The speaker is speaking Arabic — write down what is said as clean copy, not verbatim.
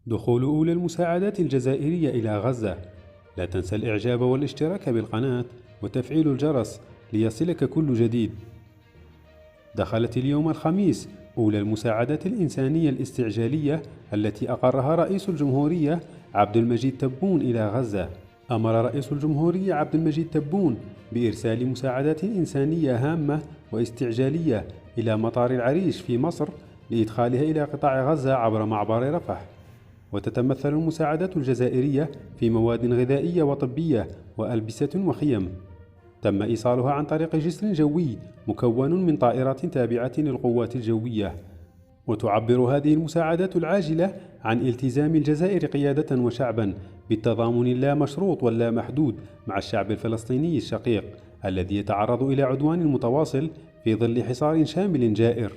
دخول أولى المساعدات الجزائرية إلى غزة. لا تنسى الإعجاب والاشتراك بالقناة وتفعيل الجرس ليصلك كل جديد. دخلت اليوم الخميس أولى المساعدات الإنسانية الاستعجالية التي أقرها رئيس الجمهورية عبد المجيد تبون إلى غزة. أمر رئيس الجمهورية عبد المجيد تبون بإرسال مساعدات إنسانية هامة واستعجالية إلى مطار العريش في مصر لإدخالها إلى قطاع غزة عبر معبر رفح. وتتمثل المساعدات الجزائرية في مواد غذائية وطبية وألبسة وخيم. تم إيصالها عن طريق جسر جوي مكون من طائرات تابعة للقوات الجوية. وتعبر هذه المساعدات العاجلة عن التزام الجزائر قيادة وشعبا بالتضامن اللامشروط واللامحدود مع الشعب الفلسطيني الشقيق الذي يتعرض إلى عدوان متواصل في ظل حصار شامل جائر.